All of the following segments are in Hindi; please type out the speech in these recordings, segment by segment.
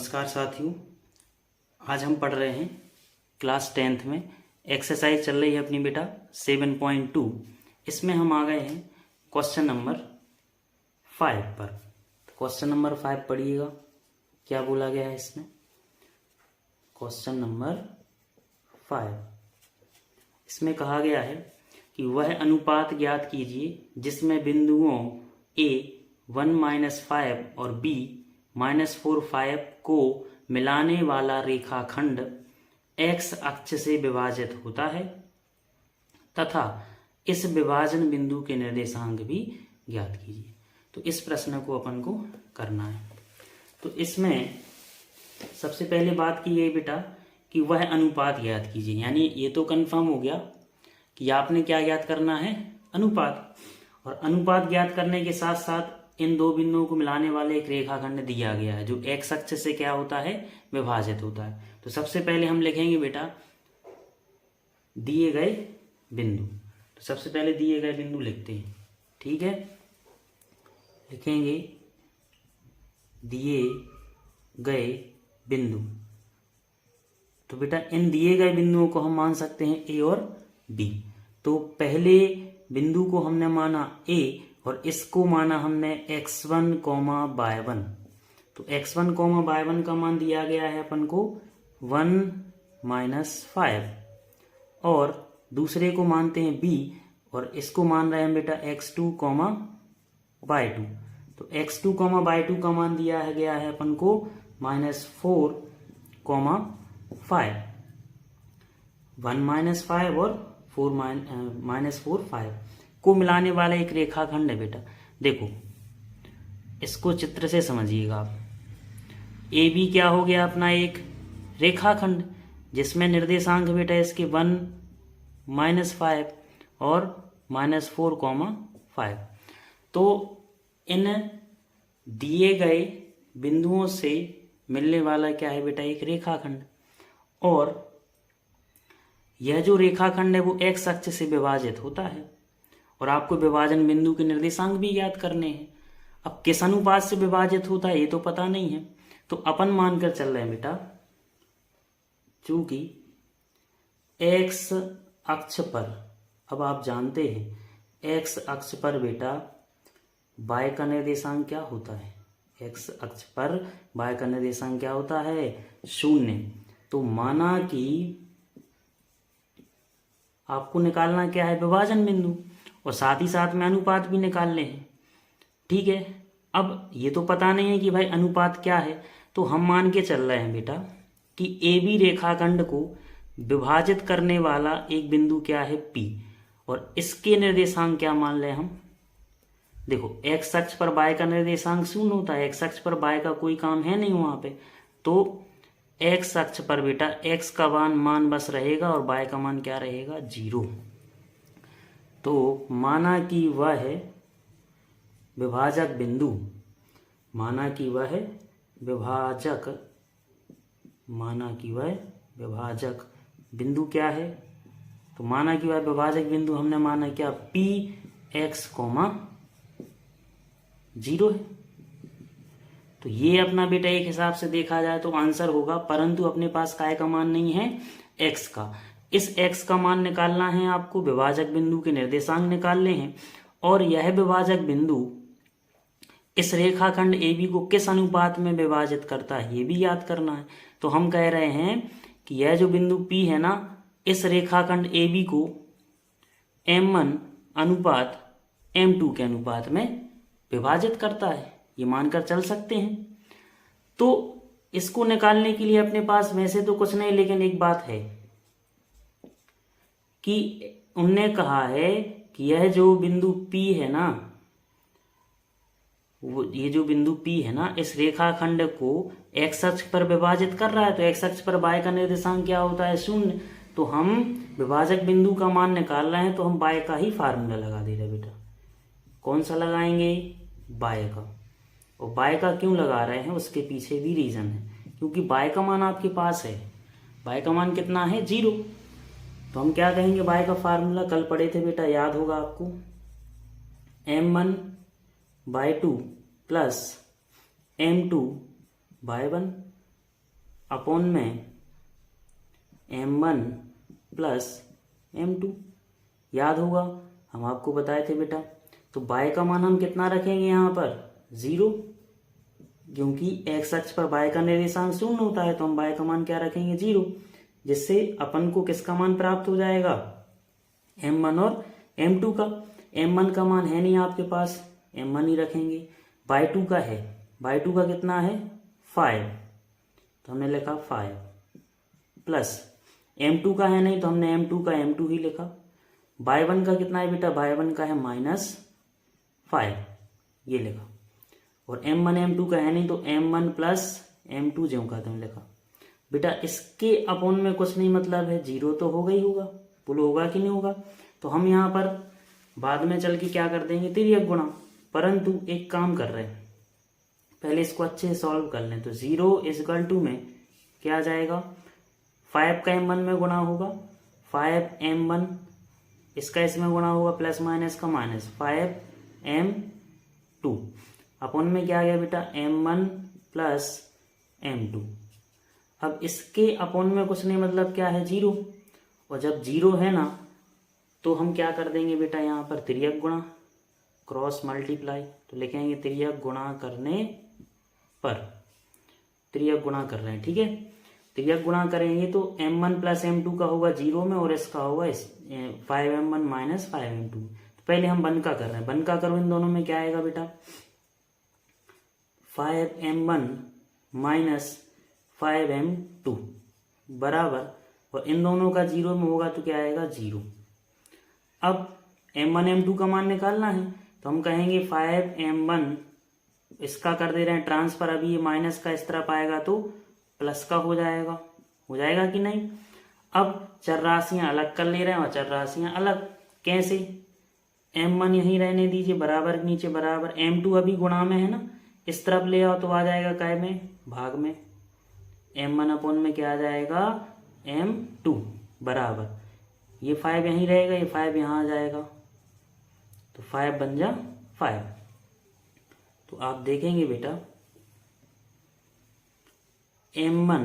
नमस्कार साथियों। आज हम पढ़ रहे हैं क्लास 10th में एक्सरसाइज चल रही है अपनी बेटा 7.2। इसमें हम आ गए हैं क्वेश्चन नंबर 5 पर। क्वेश्चन नंबर 5 पढ़िएगा, क्या बोला गया है इसमें। क्वेश्चन नंबर 5, इसमें कहा गया है कि वह अनुपात ज्ञात कीजिए जिसमें बिंदुओं A 1-5 और B -4-5 को मिलाने वाला रेखाखंड x अक्ष से विभाजित होता है तथा इस विभाजन बिंदु के निर्देशांक भी ज्ञात कीजिए। तो इस प्रश्न को अपन को करना है। तो इसमें सबसे पहले बात की गई बेटा कि वह अनुपात ज्ञात कीजिए, यानी ये तो कंफर्म हो गया कि आपने क्या ज्ञात करना है, अनुपात। और अनुपात ज्ञात करने के साथ साथ इन दो बिंदुओं को मिलाने वाले एक रेखाखंड दिया गया है जो x अक्ष से क्या होता है, विभाजित होता है। तो सबसे पहले हम लिखेंगे बेटा दिए गए बिंदु। तो सबसे पहले दिए गए बिंदु लिखते हैं, ठीक है। लिखेंगे दिए गए बिंदु। तो बेटा इन दिए गए बिंदुओं को हम मान सकते हैं A और B। तो पहले बिंदु को हमने माना A और इसको माना हमने x1, y1। तो x1, y1 का मान दिया गया है अपन को 1-5 और दूसरे को मानते हैं B और इसको मान रहे हैं बेटा x2, y2। तो x2, y2 का मान दिया है गया है अपन को -4, 5। 1-5 और 4-5 को मिलाने वाला एक रेखाखंड है बेटा। देखो इसको चित्र से समझिएगा आप। ए बी क्या हो गया अपना, एक रेखाखंड जिसमें निर्देशांक बेटा इसके 1-5 और -4, 5। तो इन दिए गए बिंदुओं से मिलने वाला क्या है बेटा, एक रेखाखंड। और यह जो रेखाखंड है वो x अक्ष से विभाजित होता है और आपको विभाजन बिंदु के निर्देशांक भी याद करने हैं। अब किस अनुपात से विभाजित होता है ये तो पता नहीं है, तो अपन मानकर चल रहे हैं बेटा चूंकि x अक्ष पर, अब आप जानते हैं x अक्ष पर बेटा y का निर्देशांक क्या होता है, x अक्ष पर y का निर्देशांक क्या होता है, 0। तो माना कि आपको निकालना क्या है, विभाजन बिंदु, और साथ ही साथ में अनुपात भी निकालने हैं, ठीक है। अब ये तो पता नहीं है कि भाई अनुपात क्या है, तो हम मान के चल रहे हैं बेटा कि ए बी रेखाखंड को विभाजित करने वाला एक बिंदु क्या है, P, और इसके निर्देशांक क्या मान रहे हम। देखो x अक्ष पर y का निर्देशांक 0 होता है, x अक्ष पर y का कोई काम है नहीं वहां पे। तो x अक्ष पर बेटा x का मान बस रहेगा और y का मान क्या रहेगा, 0। तो माना कि वह है विभाजक बिंदु, माना कि वह विभाजक बिंदु क्या है, तो माना कि वह विभाजक बिंदु हमने माना क्या, Px, 0 है। तो ये अपना बेटा एक हिसाब से देखा जाए तो आंसर होगा, परंतु अपने पास काय का मान नहीं है, x का। इस x का मान निकालना है आपको, विभाजक बिंदु के निर्देशांक निकालने हैं, और यह विभाजक बिंदु इस रेखाखंड AB को किस अनुपात में विभाजित करता है ये भी याद करना है। तो हम कह रहे हैं कि यह जो बिंदु P है ना, इस रेखाखंड AB को M1 अनुपात M2 के अनुपात में विभाजित करता है, ये मानकर चल सकते हैं। तो इसको निकालने के लिए अपने पास वैसे तो कुछ नहीं, लेकिन एक बात है कि उनने कहा है कि यह जो बिंदु P है ना, वो ये जो बिंदु P है ना, इस रेखाखंड को x अक्ष पर विभाजित कर रहा है। तो x अक्ष पर y का निर्देशांक क्या होता है, 0। तो हम विभाजक बिंदु का मान निकाल रहे हैं तो हम y का ही फार्मूला लगा दे रहे बेटा। कौन सा लगाएंगे, y का। और y का क्यों लगा रहे हैं उसके पीछे भी रीजन है, क्योंकि y का मान आपके पास है, y का मान कितना है, 0। तो हम क्या कहेंगे, y का फार्मूला कल पढ़े थे बेटा, याद होगा आपको, m1/2 प्लस m2/1। अपॉन में m1 प्लस m2। याद होगा हम आपको बताए थे बेटा। तो y का मान हम कितना रखेंगे यहाँ पर 0, क्योंकि x अक्ष पर y का निर्देशांक 0 होता है, तो हम y का मान क्या रखेंगे 0, जिससे अपन को किसका मान प्राप्त हो जाएगा m1 और m2 का। m1 का मान है नहीं आपके पास, m1 ही रखेंगे। y2 का है, y2 का कितना है 5, तो हमने लिखा 5 प्लस m2 का है नहीं, तो हमने m2 का m2 ही लिखा। y1 का कितना है बेटा, y1 का है -5, ये लिखा। और m1 m2 का है नहीं, तो m1 प्लस m2 ज्यों का तुम लिखा। बेटा इसके अपोन में कुछ नहीं मतलब है, 0 तो होगा ही होगा, बोलो होगा कि नहीं होगा। तो हम यहाँ पर बाद में चल के क्या कर देंगे तिर्यक गुणा, परंतु एक काम कर रहे हैं, पहले इसको अच्छे से सॉल्व कर लें। तो 0 = में क्या आ जाएगा, 5 का m1 में गुणा होगा, 5m1 इसका इसमें गुणा होगा, प्लस माइनस का माइनस 5m2 अपॉन में क्या आ गया बेटा m1 प्लस m2। अब इसके अपॉन में कुछ नहीं मतलब क्या है 0, और जब 0 है ना तो हम क्या कर देंगे बेटा यहाँ पर तिर्यक गुणा, क्रॉस मल्टीप्लाई। तो लिखेंगे तिर्यक गुणा करने पर, तिर्यक गुणा कर रहे हैं, ठीक है। तिर्यक गुणा करेंगे तो m1 प्लस m2 का होगा 0 में, और इसका होगा 5m1 माइनस 5m2। तो पहले हम बन का कर रहे हैं, बन का करो, इन दोनों में क्या आएगा बेटा 5m1 माइनस 5m2 बराबर, और इन दोनों का 0 में होगा तो क्या आएगा 0। अब m1 m2 का मान निकालना है, तो हम कहेंगे 5m1 इसका कर दे रहे हैं ट्रांसफर, अभी ये माइनस का इस तरफ आएगा तो प्लस का हो जाएगा कि नहीं। अब चर राशियां अलग कर ले रहे हैं और चर राशियां अलग, कैसे, m1 यहीं रहने दीजिए बराबर नीचे बराबर, m2 अभी गुणा में है ना, इस तरफ ले आओ तो आ जाएगा काय में भाग में, m1 अपॉन में क्या आ जाएगा m2 बराबर, ये 5 यहीं रहेगा, ये 5 यहाँ आ जाएगा, तो 5 बन जा 5। तो आप देखेंगे बेटा m1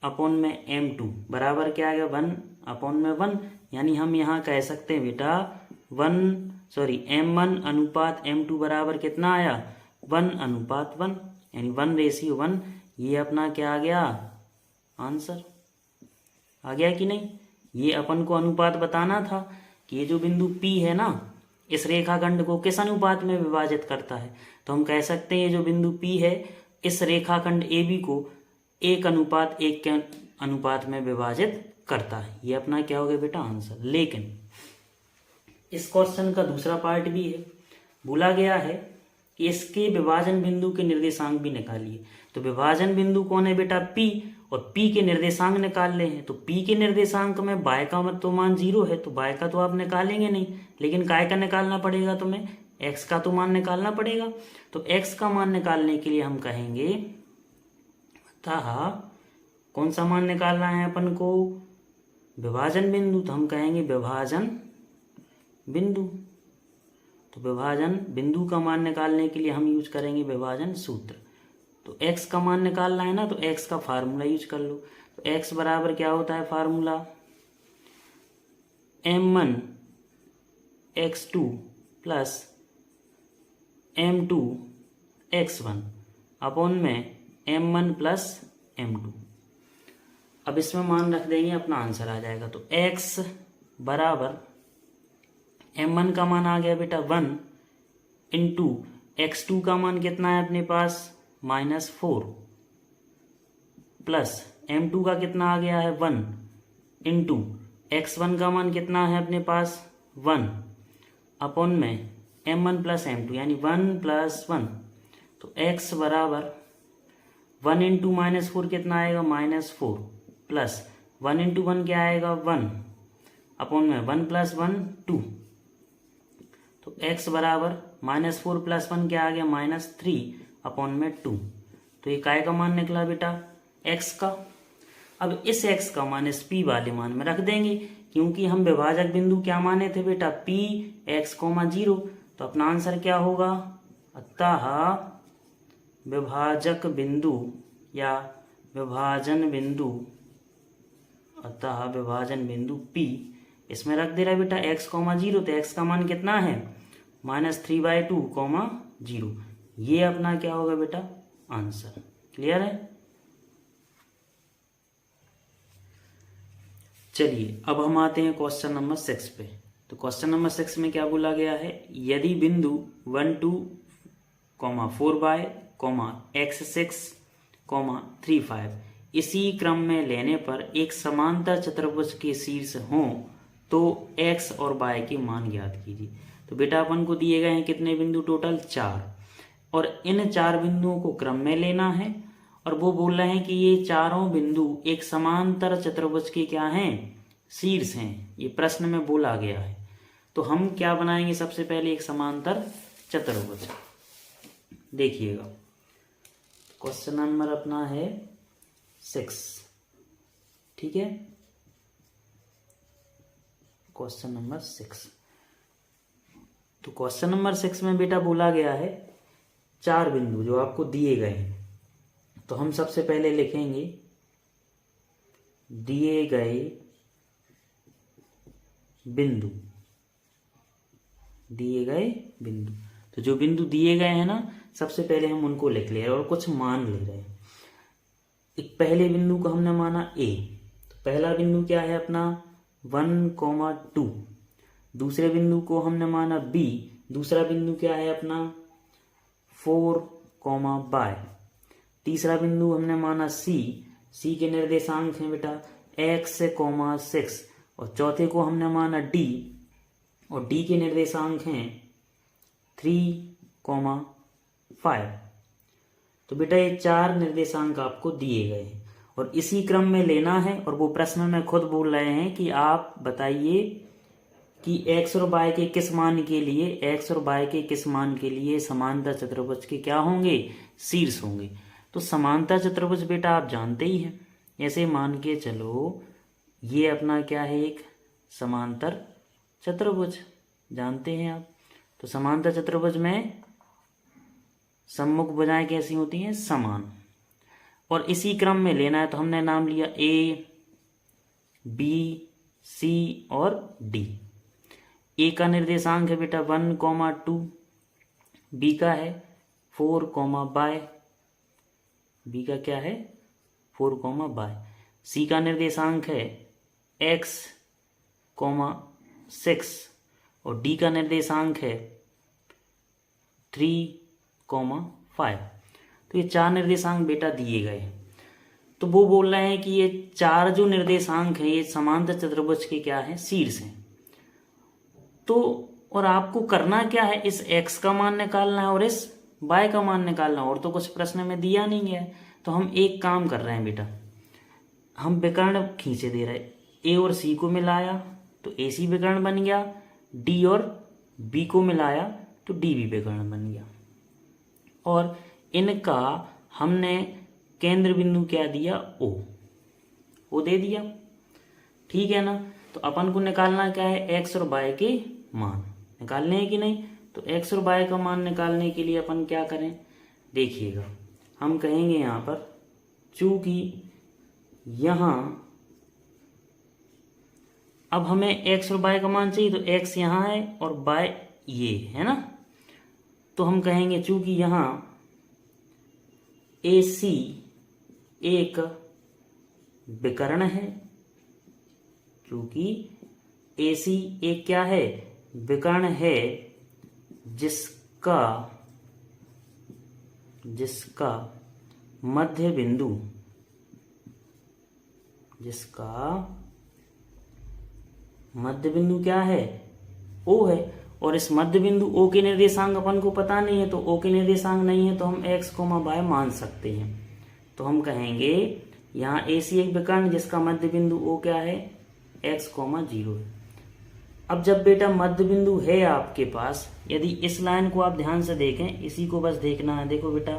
अपॉन में m2 बराबर क्या आ गया 1 अपॉन में 1, यानी हम यहाँ कह सकते हैं बेटा m1 अनुपात m2 बराबर कितना आया 1:1, यानी 1:1। ये अपना क्या आ गया आंसर, आ गया कि नहीं। ये अपन को अनुपात बताना था कि ये जो बिंदु P है ना, इस रेखाखंड को किस अनुपात में विभाजित करता है। तो हम कह सकते हैं ये जो बिंदु P है इस रेखाखंड AB को 1:1 के अनुपात में विभाजित करता है। ये अपना क्या हो गया बेटा आंसर। लेकिन इस क्वेश्चन का दूसरा पार्ट भी है, बोला गया है कि इसके विभाजन बिंदु के निर्देशांक भी निकालिए। तो विभाजन बिंदु कौन है बेटा P, और P के निर्देशांक निकाल ले हैं। तो P के निर्देशांक में y का तो मान 0 है, तो y का तो आप निकालेंगे नहीं, लेकिन काय का निकालना पड़ेगा तुम्हें, x का तो मान निकालना पड़ेगा। तो x का मान निकालने के लिए हम कहेंगे अतः कौन सा मान निकालना है अपन को, विभाजन बिंदु। तो हम कहेंगे विभाजन बिंदु। तो विभाजन बिंदु का मान निकालने के लिए हम यूज करेंगे विभाजन सूत्र। तो x का मान निकालना है ना, तो x का फार्मूला यूज कर लो। तो x बराबर क्या होता है formula, m1 x2 plus m2 x1 upon में m1 प्लस m2। अब इसमें मान रख देंगे, अपना आंसर आ जाएगा। तो x बराबर m1 का मान आ गया बेटा 1 इंटू x2 का मान कितना है अपने पास -4 प्लस m2 का कितना आ गया है 1 इंटू x1 का मान कितना है अपने पास 1 अपॉन में m1 प्लस m2 यानी 1 प्लस 1। तो x बराबर 1 इंटू -4 कितना आएगा -4 प्लस 1 इंटू 1 क्या आएगा 1 अपॉन में 1 प्लस 1 2। तो x बराबर -4 प्लस 1 क्या आ गया -3 अपॉन में 2। तो ये काय का मान निकला बेटा x का। अब इस x का मान इस p वाले मान में रख देंगे, क्योंकि हम विभाजक बिंदु क्या माने थे बेटा p x, 0। तो अपना आंसर क्या होगा, अतः विभाजक बिंदु या विभाजन बिंदु, अतः विभाजन बिंदु P, इसमें रख दे रहा है बेटा x,0, तो x का मान कितना है -3/2, 0। ये अपना क्या होगा बेटा आंसर। क्लियर है। चलिए अब हम आते हैं क्वेश्चन नंबर 6 पे। तो क्वेश्चन नंबर 6 में क्या बोला गया है, यदि बिंदु 1 2, 4y, x6, 3 5 इसी क्रम में लेने पर एक समांतर चतुर्भुज के शीर्ष हों तो x और y के मान ज्ञात कीजिए। तो बेटा अपन को दिए गए हैं कितने बिंदु, टोटल 4, और इन 4 बिंदुओं को क्रम में लेना है, और वो बोल रहे हैं कि ये चारों बिंदु एक समांतर चतुर्भुज के क्या हैं, शीर्ष हैं। ये प्रश्न में बोला गया है। तो हम क्या बनाएंगे, सबसे पहले एक समांतर चतुर्भुज। देखिएगा क्वेश्चन नंबर अपना है 6, ठीक है, क्वेश्चन नंबर 6। तो क्वेश्चन नंबर 6 में बेटा बोला गया है 4 बिंदु जो आपको दिए गए हैं। तो हम सबसे पहले लिखेंगे दिए गए बिंदु, दिए गए बिंदु। तो जो बिंदु दिए गए हैं ना, सबसे पहले हम उनको लिख ले रहे हैं और कुछ मान ले रहे हैं। एक पहले बिंदु को हमने माना A, तो पहला बिंदु क्या है अपना 1, 2। दूसरे बिंदु को हमने माना B, दूसरा बिंदु क्या है अपना 4, y। तीसरा बिंदु हमने माना C के निर्देशांक हैं बेटा x, 6, और चौथे को हमने माना D, और D के निर्देशांक हैं 3, 5। तो बेटा ये 4 निर्देशांक आपको दिए गए हैं और इसी क्रम में लेना है। और वो प्रश्न में खुद बोल रहे हैं कि आप बताइए कि x और y के किस मान के लिए, x और y के किस मान के लिए समांतर चतुर्भुज के क्या होंगे, शीर्ष होंगे। तो समांतर चतुर्भुज बेटा आप जानते ही हैं, ऐसे मान के चलो ये अपना क्या है, एक समांतर चतुर्भुज, जानते हैं आप। तो समांतर चतुर्भुज में सम्मुख भुजाएं कैसी होती हैं, समान, और इसी क्रम में लेना है। तो हमने नाम लिया A, B, C और D। A का निर्देशांक है बेटा 1, 2, B का है 4, y, B का क्या है 4, y। C का निर्देशांक है x, 6, और D का निर्देशांक है 3, 5। तो ये 4 निर्देशांक बेटा दिए गए हैं। तो वो बोल रहे हैं कि ये 4 जो निर्देशांक हैं ये समांतर चतुर्भुज के क्या है, शीर्ष हैं। तो और आपको करना क्या है, इस x का मान निकालना है और इस y का मान निकालना है, और तो कुछ प्रश्न में दिया नहीं है। तो हम एक काम कर रहे हैं बेटा, हम विकर्ण खींचे दे रहे, A और C को मिलाया तो AC विकर्ण बन गया, D और B को मिलाया तो DB विकर्ण बन गया, और इनका हमने केंद्र बिंदु क्या दिया, O दे दिया, ठीक है ना। तो अपन को निकालना क्या है, x और y के मान निकालने हैं कि नहीं। तो x और y का मान निकालने के लिए अपन क्या करें, देखिएगा हम कहेंगे यहाँ पर, चूंकि यहाँ अब हमें x और y का मान चाहिए, तो x यहाँ है और y ये है ना। तो हम कहेंगे चूंकि यहाँ AC एक विकर्ण है, क्योंकि AC एक क्या है, विकर्ण है, जिसका मध्य बिंदु, क्या है, O है। और इस मध्य बिंदु O के निर्देशांक अपन को पता नहीं है, तो O के निर्देशांक नहीं है तो हम x, y मान सकते हैं। तो हम कहेंगे यहाँ AC एक विकर्ण जिसका मध्य बिंदु O क्या है, x, 0 है। अब जब बेटा मध्य बिंदु है आपके पास, यदि इस लाइन को आप ध्यान से देखें, इसी को बस देखना है, देखो बेटा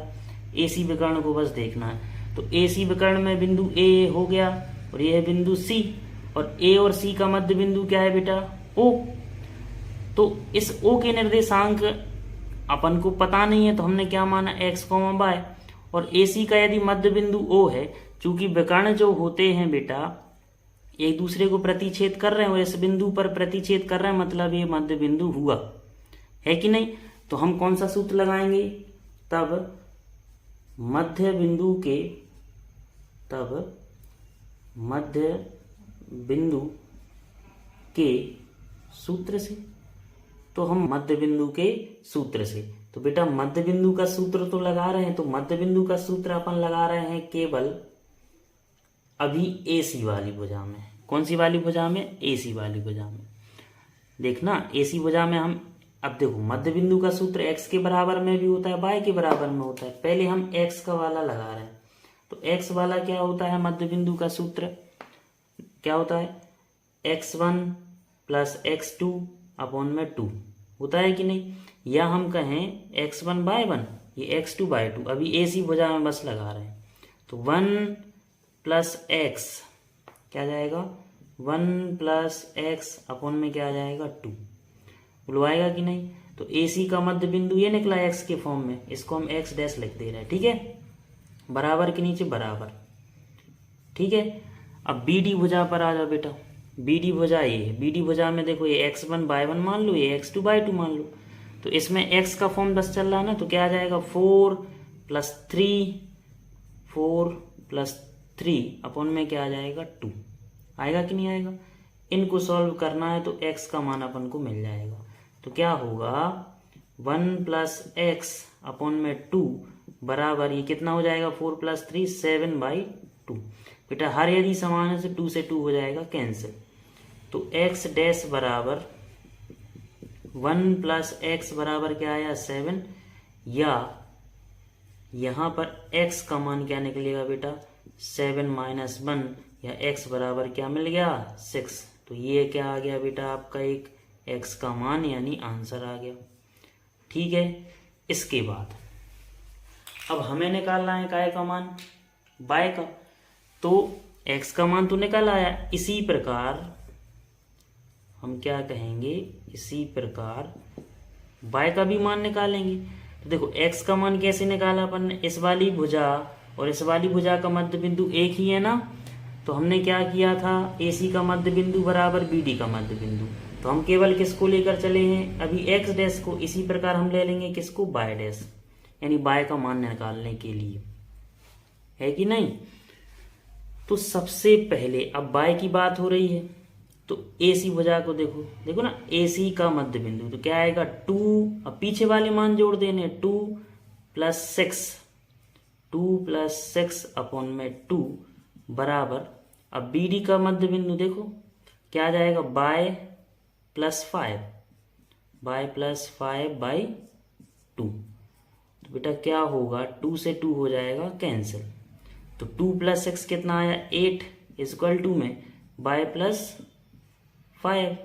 AC विकर्ण को बस देखना है। तो AC विकर्ण में बिंदु A हो गया और यह है बिंदु C, और A और C का मध्य बिंदु क्या है बेटा, O। तो इस O के निर्देशांक अपन को पता नहीं है, तो हमने क्या माना, x, y, और AC का यदि मध्य बिंदु O है, चूंकि विकर्ण जो होते हैं बेटा एक दूसरे को प्रतिच्छेद कर रहे हैं और इस बिंदु पर प्रतिच्छेद कर रहे हैं, मतलब ये मध्य बिंदु हुआ, है कि नहीं। तो हम कौन सा सूत्र लगाएंगे, तब मध्य बिंदु के सूत्र से। तो हम मध्य बिंदु के सूत्र से, तो बेटा मध्य बिंदु का सूत्र तो लगा रहे हैं, तो मध्य बिंदु का सूत्र अपन लगा रहे हैं केवल अभी AC वाली भुजा में। कौन सी वाली भुजा में, AC वाली भुजा में। देखना AC भुजा में हम, अब देखो मध्य बिंदु का सूत्र x के बराबर में भी होता है, y के बराबर में होता है। पहले हम x का वाला लगा रहे हैं, तो x वाला क्या होता है, मध्य बिंदु का सूत्र क्या होता है, x1 प्लस x2 अपॉन में 2 होता है कि नहीं। या हम कहें x1/1, ये x2/2। अभी AC भुजा में बस लगा रहे हैं, तो 1 प्लस x क्या जाएगा, 1 प्लस x अपॉन में क्या आ जाएगा, 2। बुलवाएगा कि नहीं। तो AC का मध्य बिंदु ये निकला x के फॉर्म में, इसको हम x डैश लिख दे रहे हैं, ठीक है, बराबर के नीचे बराबर, ठीक है। अब BD भुजा पर आ जाओ बेटा। BD भुजा ये है, BD भुजा में देखो ये x1/1 मान लो, ये x2/2 मान लो। तो इसमें x का फॉर्म बस चल रहा है ना, तो क्या आ जाएगा, 4 प्लस 3 अपॉन में क्या आ जाएगा, 2। आएगा कि नहीं आएगा। इनको सॉल्व करना है तो x का मान अपन को मिल जाएगा। तो क्या होगा, 1 प्लस x अपॉन में 2 बराबर, ये कितना हो जाएगा, 4 प्लस 3 7/2। बेटा हर यदि समान है तो 2 से 2 हो जाएगा कैंसिल। तो x डैश बराबर 1 प्लस x बराबर क्या आया, 7, या यहाँ पर x का मान क्या निकलेगा बेटा, 7 माइनस 1, या x बराबर क्या मिल गया, 6। तो ये क्या आ गया बेटा, आपका एक x का मान यानी आंसर आ गया, ठीक है। इसके बाद अब हमें निकालना है काय का मान, y का। तो x का मान तो निकल आया, इसी प्रकार हम क्या कहेंगे, इसी प्रकार y का भी मान निकालेंगे। तो देखो x का मान कैसे निकाला अपन ने, इस वाली भुजा और इस वाली भुजा का मध्य बिंदु एक ही है ना। तो हमने क्या किया था, AC का मध्य बिंदु बराबर BD का मध्य बिंदु। तो हम केवल किसको लेकर चले हैं, अभी x डैश को। इसी प्रकार हम ले लेंगे किसको, y डैश, यानी y का मान निकालने के लिए, है कि नहीं। तो सबसे पहले अब y की बात हो रही है, तो AC भुजा को देखो ना, AC का मध्य बिंदु तो क्या आएगा, 2। अब पीछे वाले मान जोड़ देने, 2 प्लस 6 अपॉन में 2 बराबर, अब BD का मध्य बिंदु देखो क्या आ जाएगा, y प्लस 5/2। तो बेटा क्या होगा, 2 से 2 हो जाएगा कैंसिल। तो 2 प्लस 6 कितना आया, 8 इक्वल टू में y प्लस 5।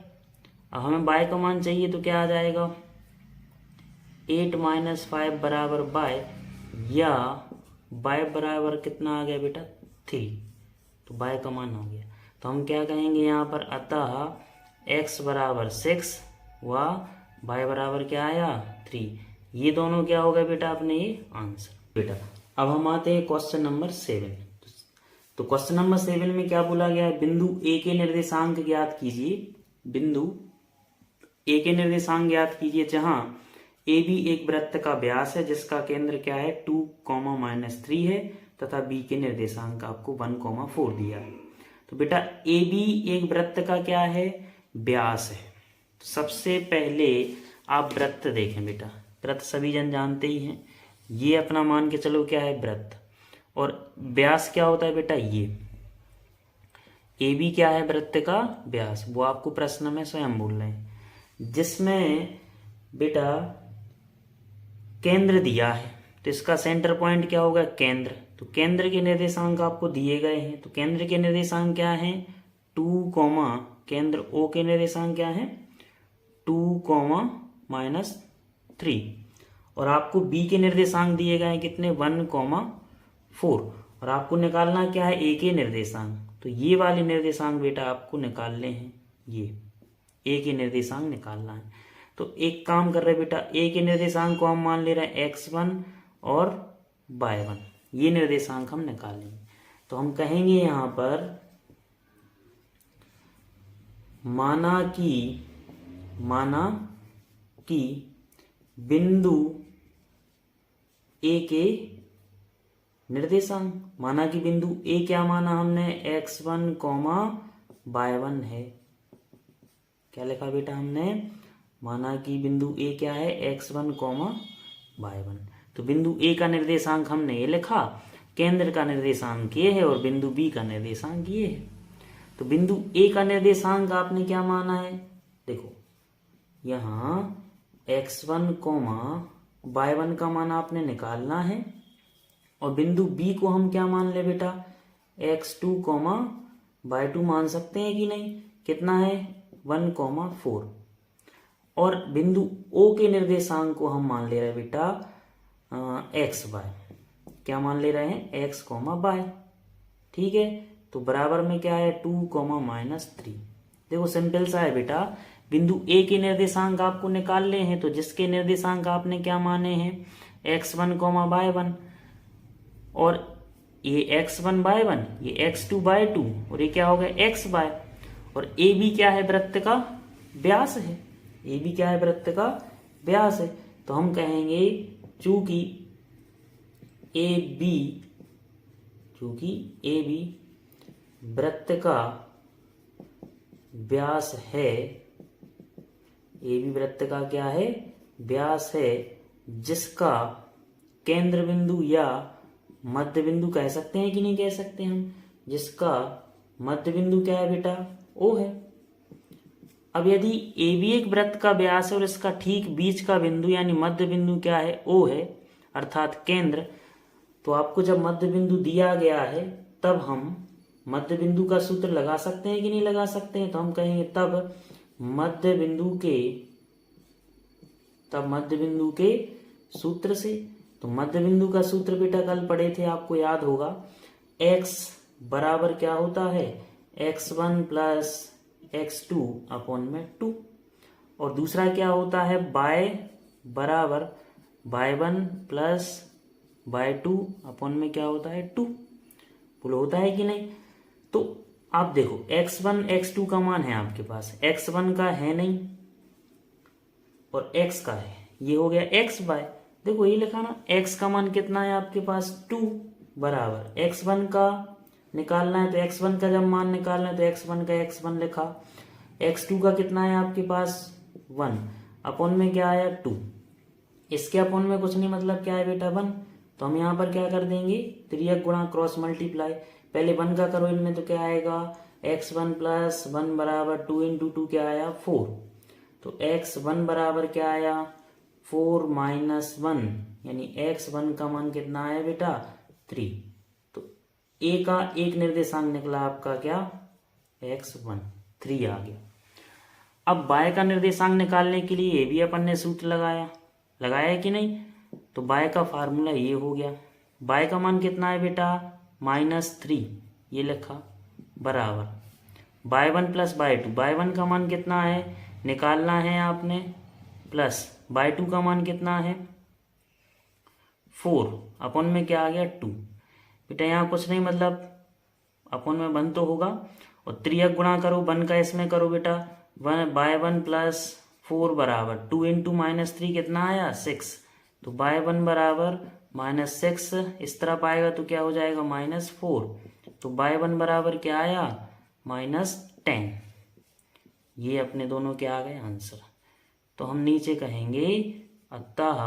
अब हमें y का मान चाहिए, तो क्या आ जाएगा, 8 माइनस 5 बराबर y, या y बराबर कितना आ गया बेटा, 3। तो y का मान आ गया। तो हम क्या कहेंगे यहाँ पर, अतः x बराबर 6 व y बराबर क्या आया, 3। ये दोनों क्या हो गए बेटा अपने ये आंसर। बेटा अब हम आते हैं क्वेश्चन नंबर 7। तो क्वेश्चन नंबर 7 में क्या बोला गया है, बिंदु A के निर्देशांक ज्ञात कीजिए। बिंदु A के निर्देशांक ज्ञात कीजिए जहां AB एक वृत्त का व्यास है जिसका केंद्र क्या है, 2, -3 है, तथा B के निर्देशांक आपको 1, 4 दिया है। तो बेटा AB एक वृत्त का क्या है, व्यास है। तो सबसे पहले आप वृत्त देखें बेटा, वृत्त सभी जन जानते ही हैं, ये अपना मान के चलो क्या है, वृत्त। और व्यास क्या होता है बेटा, ये AB क्या है, वृत्त का व्यास, वो आपको प्रश्न में स्वयं बोल रहे हैं, जिसमें बेटा केंद्र दिया है। तो इसका सेंटर पॉइंट क्या होगा, केंद्र। तो केंद्र के निर्देशांक आपको दिए गए हैं। तो केंद्र के निर्देशांक क्या है, 2, केंद्र O के निर्देशांक क्या है, 2, -3। और आपको B के निर्देशांक दिए गए हैं कितने, 1, 4। और आपको निकालना क्या है, A के निर्देशांक। तो ये वाले निर्देशांक बेटा आपको निकालने हैं, ये A के निर्देशांक निकालना है। तो एक काम कर रहे बेटा, A के निर्देशांक को हम मान ले रहे हैं x1 और y1, ये निर्देशांक हम निकालेंगे। तो हम कहेंगे यहाँ पर माना कि बिंदु ए के निर्देशांक, माना कि बिंदु ए क्या माना हमने, x1, y1 है। क्या लिखा बेटा हमने, माना कि बिंदु ए क्या है, x1, y1। तो बिंदु ए का निर्देशांक हमने ये लिखा, केंद्र का निर्देशांक ये है और बिंदु बी का निर्देशांक ये है। तो बिंदु ए का निर्देशांक आपने क्या माना है, देखो यहाँ x1, y1 का मान आपने निकालना है और बिंदु बी को हम क्या मान ले बेटा, x2, y2 मान सकते हैं कि नहीं, कितना है 1, 4। और बिंदु ओ के निर्देशांक को हम मान ले रहे हैं बेटा x, y। क्या मान ले रहे हैं, x, y। ठीक है, तो बराबर में क्या है 2, -3। देखो सिंपल सा है बेटा, बिंदु ए के निर्देशांक आपको निकालने हैं, तो जिसके निर्देशांक आपने क्या माने हैं, x1, y1, और ये x1, y1, ये x2, y2, और ये क्या हो गया x, y। और ए बी क्या है, वृत्त का व्यास है। ए बी क्या है, वृत्त का व्यास है। तो हम कहेंगे चूंकि ए बी वृत्त का व्यास है, ए बी वृत्त का क्या है, व्यास है, जिसका केंद्र बिंदु या मध्य बिंदु कह सकते हैं कि नहीं कह सकते हम, जिसका मध्य बिंदु क्या है बेटा, ओ है। अब यदि ए बी एक वृत्त का व्यास है और इसका ठीक बीच का बिंदु यानी मध्य बिंदु क्या है, ओ है, अर्थात केंद्र, तो आपको जब मध्य बिंदु दिया गया है तब हम मध्य बिंदु का सूत्र लगा सकते हैं कि नहीं लगा सकते हैं। तो हम कहेंगे तब मध्य बिंदु के सूत्र से। तो मध्य बिंदु का सूत्र बेटा कल पढ़े थे, आपको याद होगा, x बराबर क्या होता है, x1 प्लस x2 अपॉन में 2। और दूसरा क्या होता है, y बराबर y1 प्लस y2 अपॉन में क्या होता है 2। पुल होता है कि नहीं। तो आप देखो x1, x2 का मान है आपके पास, x1 का है नहीं और x का है, ये हो गया x, y। देखो ये लिखा ना, x का मान कितना है आपके पास 2, बराबर x1 का निकालना है, तो x1 का जब मान निकालना है तो x1 का x1 लिखा, x2 का कितना है आपके पास 1, अपॉन में क्या आया 2। इसके अपॉन में कुछ नहीं, मतलब क्या है बेटा 1। तो हम यहाँ पर क्या कर देंगे, त्रियक गुणा क्रॉस मल्टीप्लाई, पहले 1 का करो इनमें, तो क्या आएगा x1 प्लस 1 बराबर 2 इंटू 2 क्या आया 4। तो x1 बराबर क्या आया 4 माइनस 1, यानी x1 का मान कितना आया बेटा 3। तो a का एक निर्देशांक निकला आपका क्या, x1, 3 आ गया। अब y का निर्देशांक निकालने के लिए ये भी अपन ने सूत्र लगाया कि नहीं। तो y का फार्मूला ये हो गया, y का मान कितना है बेटा -3, ये लिखा, बराबर y1 प्लस y2, y1 का मान कितना है निकालना है आपने, प्लस y2 का मान कितना है 4, अपॉन में क्या आ गया 2। बेटा यहाँ कुछ नहीं, मतलब अपॉन में 1 तो होगा, और त्रियक गुणा करो 1 का इसमें करो बेटा, y1 प्लस 4 बराबर 2 इंटू -3 कितना आया 6। तो y1 बराबर -6, इस तरफ आएगा तो क्या हो जाएगा -4। तो y1 बराबर क्या आया -10। ये अपने दोनों के आ गए आंसर। तो हम नीचे कहेंगे अतः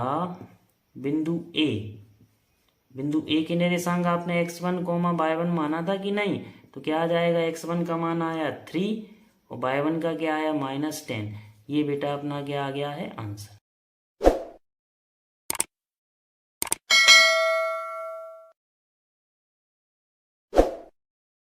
बिंदु ए के निर्देशांक आपने x1, y1 माना था कि नहीं। तो क्या आ जाएगा, x1 का मान आया 3 और y1 का क्या आया -10। ये बेटा अपना क्या आ गया है आंसर।